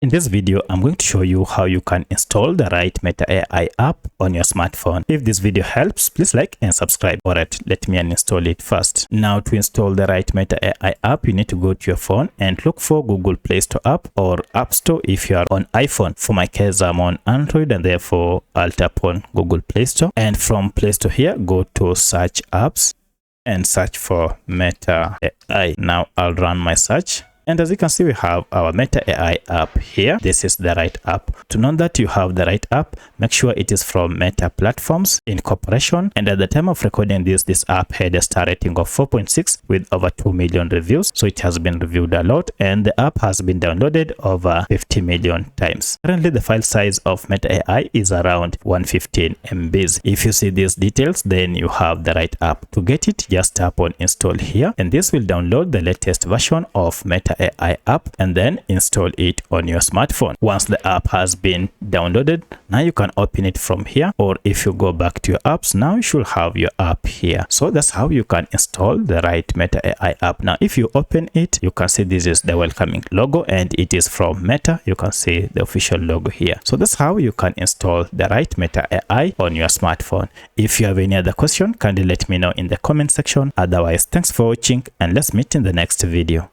In this video, I'm going to show you how you can install the right Meta AI app on your smartphone. If this video helps, please like and subscribe. Alright, let me uninstall it first. Now to install the right Meta AI app, you need to go to your phone and look for Google Play Store app or App Store if you are on iPhone. For my case, I'm on Android and therefore I'll tap on Google Play Store. And from Play Store here, go to search apps and search for Meta AI. Now I'll run my search. And as you can see, we have our Meta AI app here. This is the right app. To know that you have the right app, make sure it is from Meta Platforms Incorporation. And at the time of recording this app had a star rating of 4.6 with over 2 million reviews. So it has been reviewed a lot and the app has been downloaded over 50 million times. Currently, the file size of Meta AI is around 115 MBs. If you see these details, then you have the right app. To get it, just tap on install here and this will download the latest version of Meta AI app and then install it on your smartphone. Once the app has been downloaded, now you can open it from here, or if you go back to your apps, now you should have your app here. So that's how you can install the right Meta AI app. Now if you open it, you can see this is the welcoming logo and it is from Meta. You can see the official logo here. So that's how you can install the right Meta AI on your smartphone. If you have any other question, kindly let me know in the comment section. Otherwise, thanks for watching and let's meet in the next video.